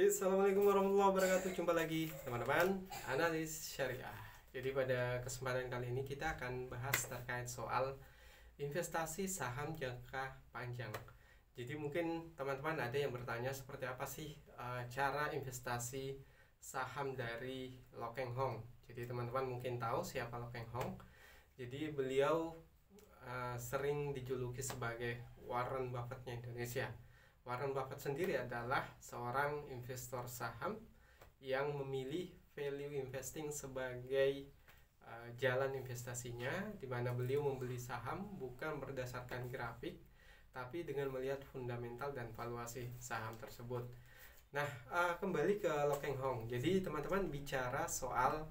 Oke, assalamualaikum warahmatullahi wabarakatuh. Jumpa lagi teman-teman analis syariah. Jadi pada kesempatan kali ini kita akan bahas terkait soal investasi saham jangka panjang. Jadi mungkin teman-teman ada yang bertanya seperti apa sih cara investasi saham dari Loh Keng Hong. Jadi teman-teman mungkin tahu siapa Loh Keng Hong. Jadi beliau sering dijuluki sebagai Warren Buffett-nya Indonesia. Warren Buffett sendiri adalah seorang investor saham yang memilih value investing sebagai jalan investasinya, di mana beliau membeli saham bukan berdasarkan grafik, tapi dengan melihat fundamental dan valuasi saham tersebut. Nah, kembali ke Loh Keng Hong. Jadi teman-teman bicara soal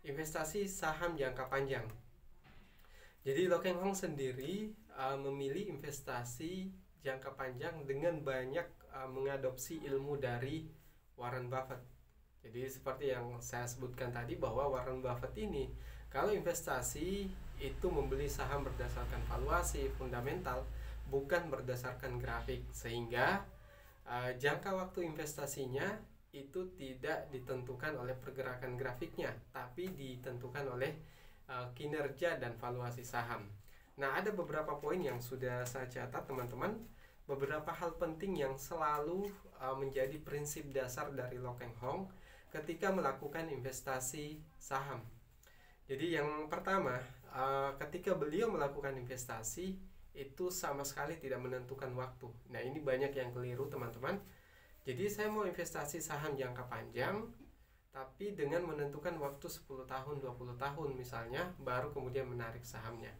investasi saham jangka panjang. Jadi Loh Keng Hong sendiri memilih investasi jangka panjang dengan banyak mengadopsi ilmu dari Warren Buffett. Jadi seperti yang saya sebutkan tadi bahwa Warren Buffett ini kalau investasi itu membeli saham berdasarkan valuasi fundamental, bukan berdasarkan grafik, sehingga jangka waktu investasinya itu tidak ditentukan oleh pergerakan grafiknya, tapi ditentukan oleh kinerja dan valuasi saham. Nah, ada beberapa poin yang sudah saya catat teman-teman, beberapa hal penting yang selalu menjadi prinsip dasar dari Loh Keng Hong ketika melakukan investasi saham. Jadi yang pertama, ketika beliau melakukan investasi itu sama sekali tidak menentukan waktu. Nah, ini banyak yang keliru teman-teman. Jadi saya mau investasi saham jangka panjang, tapi dengan menentukan waktu 10 tahun, 20 tahun misalnya, baru kemudian menarik sahamnya.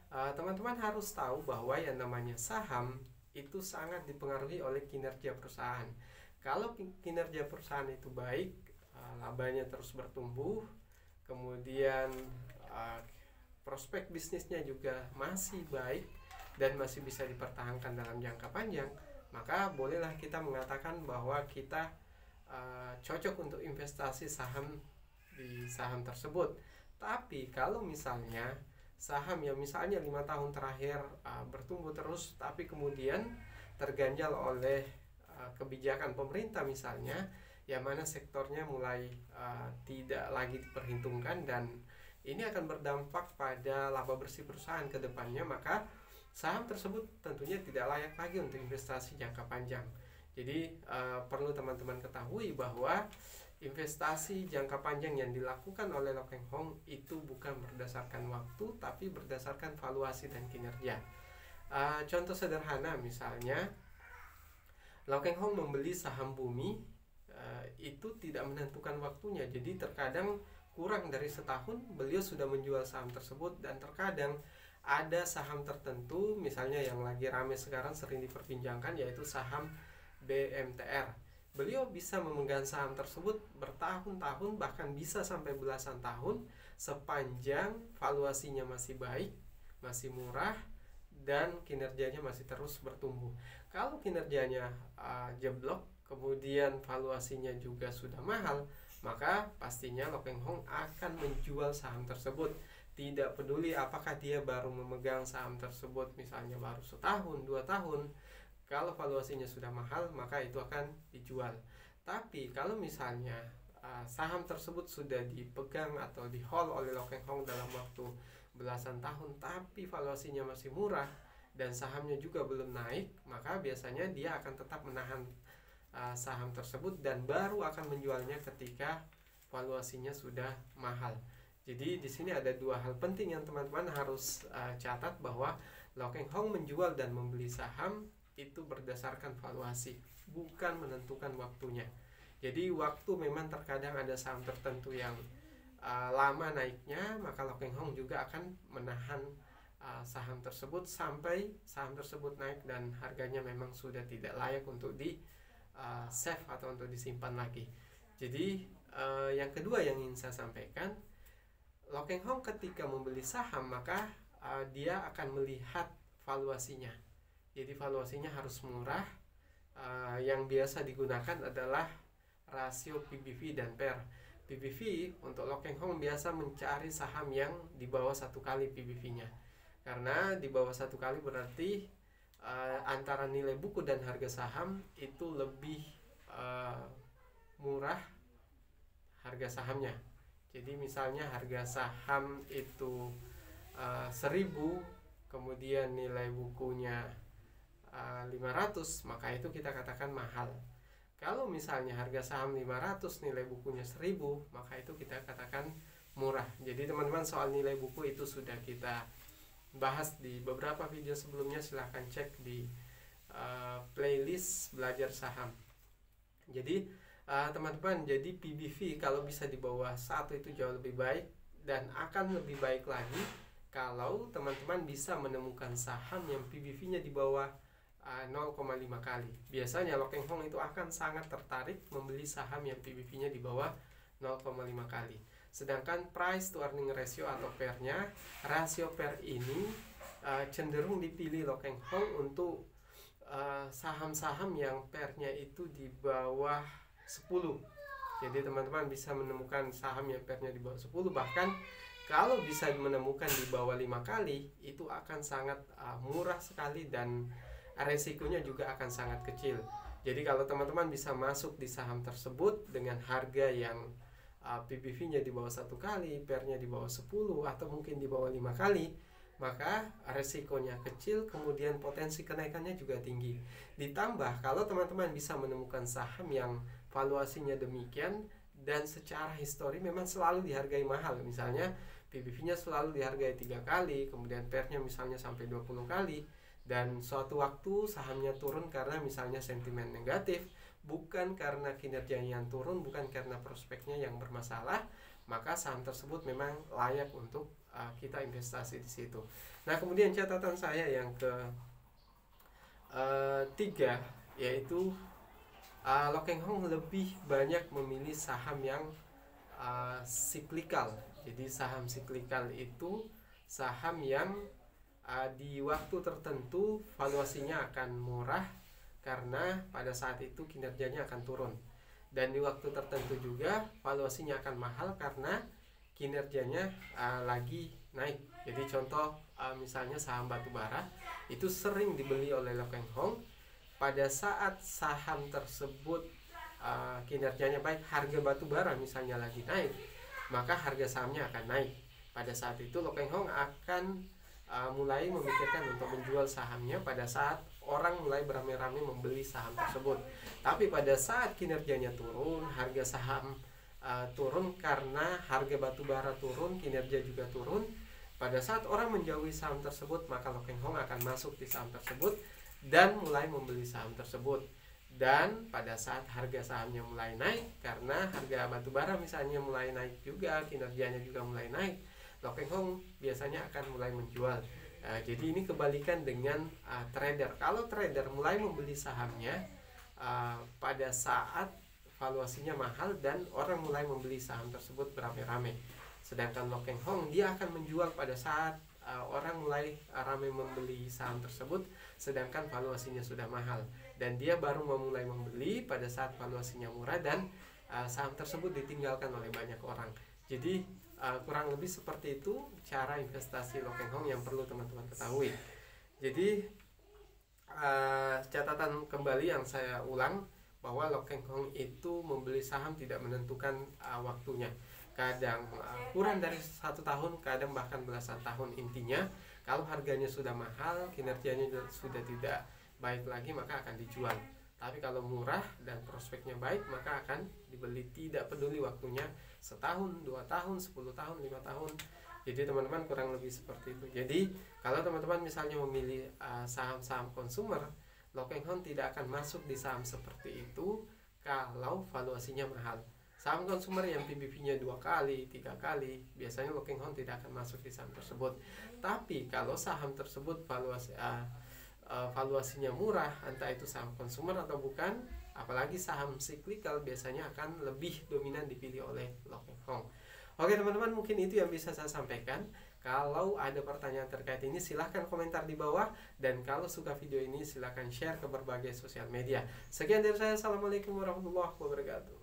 Teman-teman harus tahu bahwa yang namanya saham itu sangat dipengaruhi oleh kinerja perusahaan. Kalau kinerja perusahaan itu baik, labanya terus bertumbuh, kemudian prospek bisnisnya juga masih baik dan masih bisa dipertahankan dalam jangka panjang, maka bolehlah kita mengatakan bahwa kita cocok untuk investasi saham di saham tersebut. Tapi kalau misalnya saham yang misalnya 5 tahun terakhir bertumbuh terus, tapi kemudian terganjal oleh kebijakan pemerintah misalnya, yang mana sektornya mulai tidak lagi diperhitungkan dan ini akan berdampak pada laba bersih perusahaan ke depannya, maka saham tersebut tentunya tidak layak lagi untuk investasi jangka panjang. Jadi perlu teman-teman ketahui bahwa investasi jangka panjang yang dilakukan oleh Loh Keng Hong itu bukan berdasarkan waktu, tapi berdasarkan valuasi dan kinerja. Contoh sederhana misalnya, Loh Keng Hong membeli saham Bumi, itu tidak menentukan waktunya. Jadi terkadang kurang dari setahun beliau sudah menjual saham tersebut, dan terkadang ada saham tertentu misalnya yang lagi ramai sekarang sering diperbincangkan, yaitu saham BMTR. Beliau bisa memegang saham tersebut bertahun-tahun, bahkan bisa sampai belasan tahun, sepanjang valuasinya masih baik, masih murah, dan kinerjanya masih terus bertumbuh. Kalau kinerjanya jeblok, kemudian valuasinya juga sudah mahal, maka pastinya Loh Keng Hong akan menjual saham tersebut. Tidak peduli apakah dia baru memegang saham tersebut misalnya baru setahun, 2 tahun. Kalau valuasinya sudah mahal, maka itu akan dijual. Tapi kalau misalnya saham tersebut sudah dipegang atau di-hold oleh Loh Keng Hong dalam waktu belasan tahun, tapi valuasinya masih murah dan sahamnya juga belum naik, maka biasanya dia akan tetap menahan saham tersebut dan baru akan menjualnya ketika valuasinya sudah mahal. Jadi di sini ada dua hal penting yang teman-teman harus catat, bahwa Loh Keng Hong menjual dan membeli saham itu berdasarkan valuasi, bukan menentukan waktunya. Jadi waktu memang terkadang ada saham tertentu yang lama naiknya, maka Loh Keng Hong juga akan menahan saham tersebut sampai saham tersebut naik dan harganya memang sudah tidak layak untuk di save atau untuk disimpan lagi. Jadi yang kedua yang ingin saya sampaikan, Loh Keng Hong ketika membeli saham maka dia akan melihat valuasinya. Jadi valuasinya harus murah. Yang biasa digunakan adalah rasio PBV dan PER. PBV untuk Loh Keng Hong biasa mencari saham yang di bawah 1 kali PBV-nya. Karena di bawah 1 kali berarti antara nilai buku dan harga saham itu lebih murah harga sahamnya. Jadi misalnya harga saham itu 1000, kemudian nilai bukunya 500, maka itu kita katakan mahal. Kalau misalnya harga saham 500, nilai bukunya 1000, maka itu kita katakan murah. Jadi teman-teman, soal nilai buku itu sudah kita bahas di beberapa video sebelumnya, silahkan cek di playlist belajar saham. Jadi teman-teman, jadi PBV kalau bisa di bawah 1 itu jauh lebih baik, dan akan lebih baik lagi kalau teman-teman bisa menemukan saham yang PBV-nya di bawah 0,5 kali. Biasanya Lo Keng Hong itu akan sangat tertarik membeli saham yang PBV-nya di bawah 0,5 kali. Sedangkan price to earning ratio atau PER-nya, rasio PER ini cenderung dipilih Lo Keng Hong untuk saham-saham yang PER-nya itu di bawah 10. Jadi teman-teman bisa menemukan saham yang PER-nya di bawah 10, bahkan kalau bisa menemukan di bawah 5 kali, itu akan sangat murah sekali dan resikonya juga akan sangat kecil. Jadi kalau teman-teman bisa masuk di saham tersebut dengan harga yang PBV-nya di bawah 1 kali, PER-nya di bawah 10, atau mungkin di bawah 5 kali, maka resikonya kecil, kemudian potensi kenaikannya juga tinggi. Ditambah kalau teman-teman bisa menemukan saham yang valuasinya demikian dan secara histori memang selalu dihargai mahal, misalnya PBV-nya selalu dihargai 3 kali, kemudian PER-nya misalnya sampai 20 kali, dan suatu waktu sahamnya turun karena misalnya sentimen negatif, bukan karena kinerjanya yang turun, bukan karena prospeknya yang bermasalah, maka saham tersebut memang layak untuk kita investasi di situ. Nah, kemudian catatan saya yang ketiga, yaitu Lo Keng Hong lebih banyak memilih saham yang siklikal. Jadi saham siklikal itu saham yang di waktu tertentu valuasinya akan murah karena pada saat itu kinerjanya akan turun, dan di waktu tertentu juga valuasinya akan mahal karena kinerjanya lagi naik. Jadi contoh misalnya saham batubara itu sering dibeli oleh Lo Keng Hong pada saat saham tersebut kinerjanya baik, harga batubara misalnya lagi naik, maka harga sahamnya akan naik. Pada saat itu Lo Keng Hong akan mulai memikirkan untuk menjual sahamnya pada saat orang mulai beramai-ramai membeli saham tersebut. Tapi pada saat kinerjanya turun, harga saham turun karena harga batubara turun, kinerja juga turun. Pada saat orang menjauhi saham tersebut, maka Lo Keng Hong akan masuk di saham tersebut dan mulai membeli saham tersebut. Dan pada saat harga sahamnya mulai naik karena harga batubara misalnya mulai naik juga, kinerjanya juga mulai naik, Lo Keng Hong biasanya akan mulai menjual. Jadi ini kebalikan dengan trader. Kalau trader mulai membeli sahamnya pada saat valuasinya mahal dan orang mulai membeli saham tersebut beramai-ramai. Sedangkan Lo Keng Hong dia akan menjual pada saat orang mulai ramai membeli saham tersebut sedangkan valuasinya sudah mahal, dan dia baru memulai membeli pada saat valuasinya murah dan saham tersebut ditinggalkan oleh banyak orang. Jadi kurang lebih seperti itu cara investasi Lo Keng Hong yang perlu teman-teman ketahui. Jadi catatan kembali yang saya ulang bahwa Lo Keng Hong itu membeli saham tidak menentukan waktunya. Kadang kurang dari 1 tahun, kadang bahkan belasan tahun. Intinya kalau harganya sudah mahal, kinerjanya sudah tidak baik lagi, maka akan dijual. Tapi kalau murah dan prospeknya baik, maka akan dibeli, tidak peduli waktunya, 1 tahun, 2 tahun, 10 tahun, 5 tahun. Jadi teman-teman kurang lebih seperti itu. Jadi kalau teman-teman misalnya memilih saham-saham konsumer, Lo Keng Hong tidak akan masuk di saham seperti itu kalau valuasinya mahal. Saham konsumer yang PBV-nya 2 kali, 3 kali, biasanya Lo Keng Hong tidak akan masuk di saham tersebut. Tapi kalau saham tersebut valuasinya murah, entah itu saham konsumer atau bukan, apalagi saham cyclical, biasanya akan lebih dominan dipilih oleh Lo Keng Hong. Oke teman-teman, mungkin itu yang bisa saya sampaikan. Kalau ada pertanyaan terkait ini silahkan komentar di bawah, dan kalau suka video ini silahkan share ke berbagai sosial media. Sekian dari saya, assalamualaikum warahmatullahi wabarakatuh.